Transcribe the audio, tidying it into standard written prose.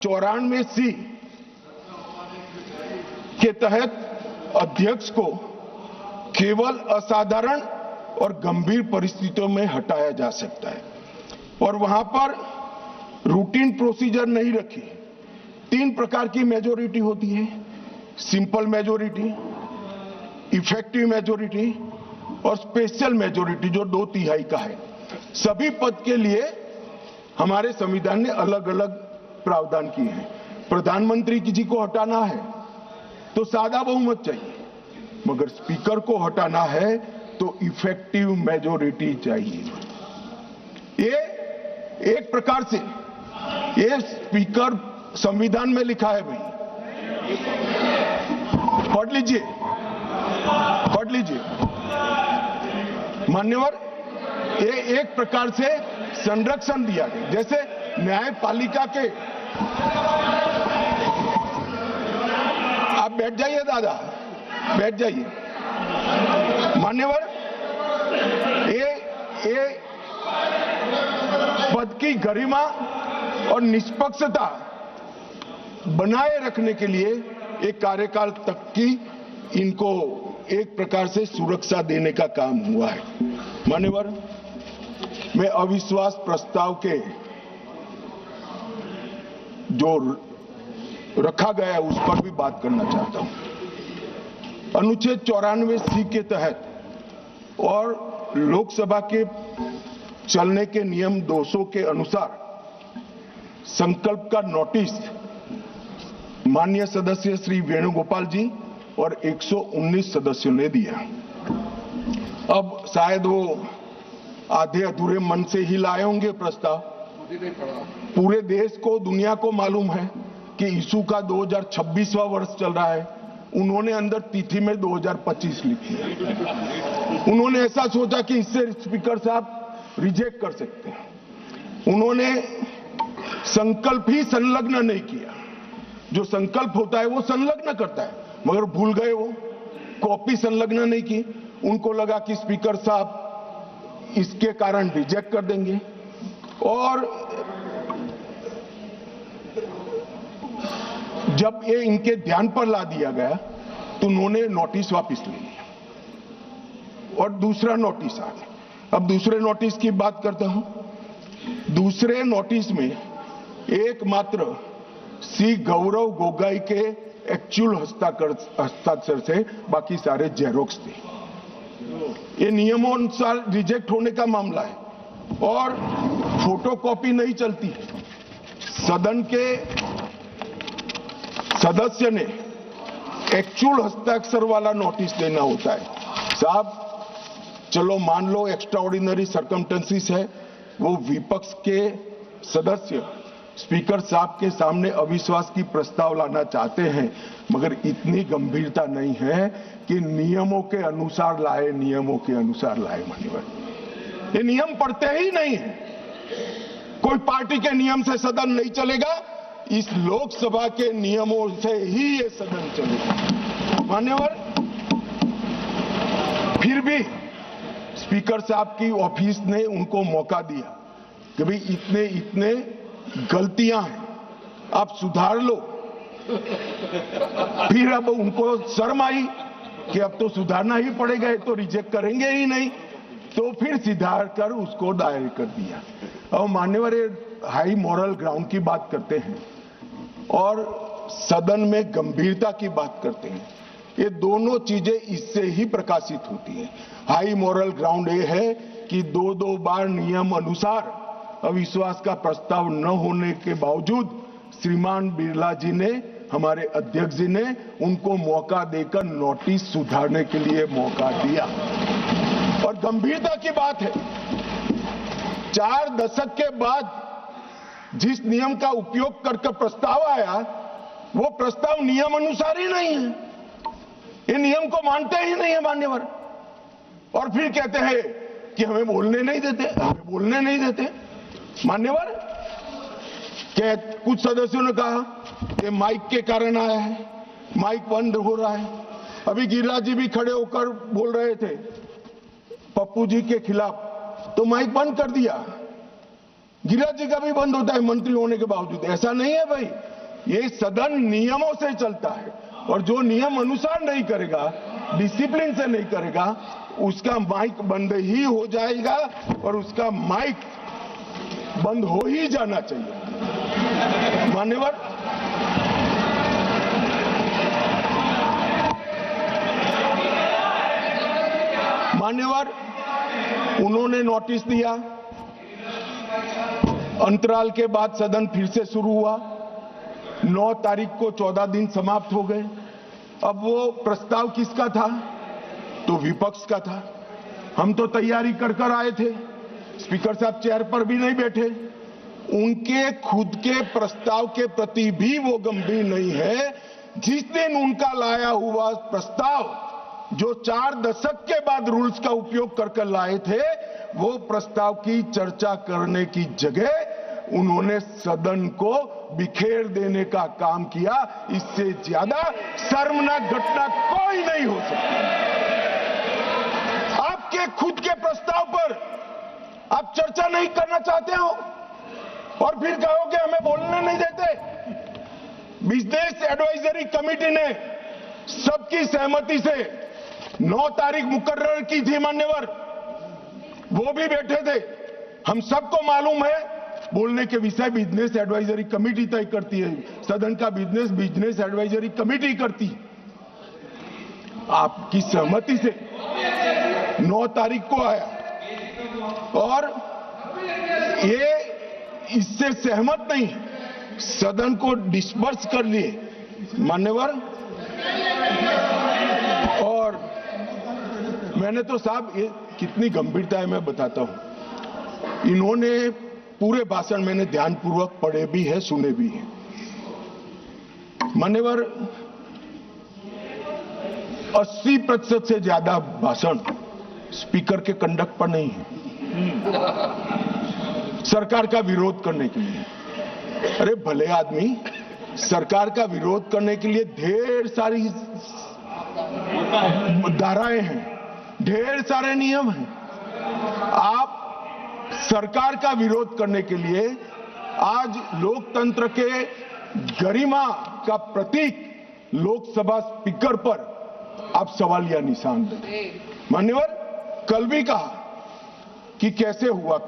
94C के तहत अध्यक्ष को केवल असाधारण और गंभीर परिस्थितियों में हटाया जा सकता है और वहां पर रूटीन प्रोसीजर नहीं रखी। 3 प्रकार की मेजोरिटी होती है, सिंपल मेजोरिटी, इफेक्टिव मेजोरिटी और स्पेशल मेजोरिटी जो 2/3 का है। सभी पद के लिए हमारे संविधान ने अलग अलग प्रावधान किए हैं। प्रधानमंत्री जी को हटाना है तो सादा बहुमत चाहिए, मगर स्पीकर को हटाना है तो इफेक्टिव मेजोरिटी चाहिए। ये एक प्रकार से ये स्पीकर संविधान में लिखा है भाई, पढ़ लीजिए मान्यवर। ये एक प्रकार से संरक्षण दिया गया, जैसे न्यायपालिका के। आप बैठ जाइए दादा, बैठ जाइए मान्यवर। ये पद की गरिमा और निष्पक्षता बनाए रखने के लिए एक कार्यकाल तक की इनको एक प्रकार से सुरक्षा देने का काम हुआ है। मान्यवर, मैं अविश्वास प्रस्ताव के जो रखा गया है उस पर भी बात करना चाहता हूं। अनुच्छेद 94C के तहत और लोकसभा के चलने के नियम 200 के अनुसार संकल्प का नोटिस माननीय सदस्य श्री वेणुगोपाल जी और 119 सदस्यों ने दिया। अब शायद वो आधे अधूरे मन से ही लाए होंगे प्रस्ताव। पूरे देश को, दुनिया को मालूम है कि यीशु का 2026वां वर्ष चल रहा है। उन्होंने अंदर तिथि में 2025 लिखी है। उन्होंने ऐसा सोचा कि इससे स्पीकर साहब रिजेक्ट कर सकते हैं। उन्होंने संकल्प ही संलग्न नहीं किया। जो संकल्प होता है वो संलग्न करता है, मगर भूल गए, वो कॉपी संलग्न नहीं की। उनको लगा कि स्पीकर साहब इसके कारण रिजेक्ट कर देंगे और जब ये इनके ध्यान पर ला दिया गया तो उन्होंने नोटिस वापस ले लिया और दूसरा नोटिस आ गया। अब दूसरे नोटिस की बात करता हूं। दूसरे नोटिस में एकमात्र श्री गौरव गोगोई के एक्चुअल हस्ताक्षर से बाकी सारे जेरोक्स थे। ये नियमों अनुसार रिजेक्ट होने का मामला है और फोटोकॉपी नहीं चलती। सदन के सदस्य ने एक्चुअल हस्ताक्षर वाला नोटिस देना होता है। साहब चलो मान लो एक्स्ट्राऑर्डिनरी सर्कमस्टेंसेस है, वो विपक्ष के सदस्य स्पीकर साहब के सामने अविश्वास की प्रस्ताव लाना चाहते हैं, मगर इतनी गंभीरता नहीं है कि नियमों के अनुसार लाए, नियमों के अनुसार लाए। मान्यवर, ये नियम पढ़ते ही नहीं है। कोई पार्टी के नियम से सदन नहीं चलेगा, इस लोकसभा के नियमों से ही ये सदन चलेगा। मान्यवर, फिर भी स्पीकर साहब की ऑफिस ने उनको मौका दिया कि भाई इतने गलतियां हैं, आप सुधार लो। फिर अब उनको शर्म आई कि अब तो सुधारना ही पड़ेगा, तो रिजेक्ट करेंगे ही नहीं, तो फिर सुधार कर उसको दायर कर दिया। अब मान्यवर, हाई मॉरल ग्राउंड की बात करते हैं और सदन में गंभीरता की बात करते हैं। ये दोनों चीजें इससे ही प्रकाशित होती हैं। हाई मॉरल ग्राउंड ये है कि 2 बार नियम अनुसार अविश्वास का प्रस्ताव न होने के बावजूद श्रीमान बिरला जी ने, हमारे अध्यक्ष जी ने उनको मौका देकर नोटिस सुधारने के लिए मौका दिया। और गंभीरता की बात है, 4 दशक के बाद जिस नियम का उपयोग करके प्रस्ताव आया, वो प्रस्ताव नियम अनुसार ही नहीं है। ये नियम को मानते ही नहीं है मान्यवर, और फिर कहते हैं कि हमें बोलने नहीं देते। मान्यवर, क्या कुछ सदस्यों ने कहा कि माइक के कारण आया है, माइक बंद हो रहा है। अभी गिरिराज जी भी खड़े होकर बोल रहे थे पप्पू जी के खिलाफ, तो माइक बंद कर दिया। गिरिराज जी का भी बंद होता है मंत्री होने के बावजूद। ऐसा नहीं है भाई, ये सदन नियमों से चलता है और जो नियम अनुसार नहीं करेगा, डिसिप्लिन से नहीं करेगा, उसका माइक बंद ही हो जाएगा और उसका माइक बंद हो ही जाना चाहिए। मान्यवर, उन्होंने नोटिस दिया, अंतराल के बाद सदन फिर से शुरू हुआ। 9 तारीख को 14 दिन समाप्त हो गए। अब वो प्रस्ताव किसका था? तो विपक्ष का था। हम तो तैयारी कर आए थे, स्पीकर साहब चेयर पर भी नहीं बैठे। उनके खुद के प्रस्ताव के प्रति भी वो गंभीर नहीं है। जिस दिन उनका लाया हुआ प्रस्ताव, जो 4 दशक के बाद रूल्स का उपयोग कर लाए थे, वो प्रस्ताव की चर्चा करने की जगह उन्होंने सदन को बिखेर देने का काम किया। इससे ज्यादा शर्मनाक घटना कोई नहीं हो सकती। आपके खुद के प्रस्ताव पर आप चर्चा नहीं करना चाहते हो और फिर कहोगे हमें बोलने नहीं देते। बिजनेस एडवाइजरी कमेटी ने सबकी सहमति से 9 तारीख मुकर्रर की थी मान्यवर, वो भी बैठे थे। हम सबको मालूम है बोलने के विषय बिजनेस एडवाइजरी कमेटी तय करती है, सदन का बिजनेस एडवाइजरी कमेटी करती है। आपकी सहमति से 9 तारीख को आया और ये इससे सहमत नहीं, सदन को डिस्पर्स कर लिए मान्यवर। और मैंने तो साहब ये कितनी गंभीरता है मैं बताता हूं। इन्होंने पूरे भाषण मैंने ध्यानपूर्वक पढ़े भी है, सुने भी है मान्यवर। 80% से ज्यादा भाषण स्पीकर के कंडक्ट पर नहीं है, सरकार का विरोध करने के लिए। अरे भले आदमी, सरकार का विरोध करने के लिए ढेर सारी धाराएं हैं, ढेर सारे नियम हैं। आप सरकार का विरोध करने के लिए आज लोकतंत्र के गरिमा का प्रतीक लोकसभा स्पीकर पर आप सवालिया निशान दें। मान्यवर, कल भी कहा कि कैसे हुआ।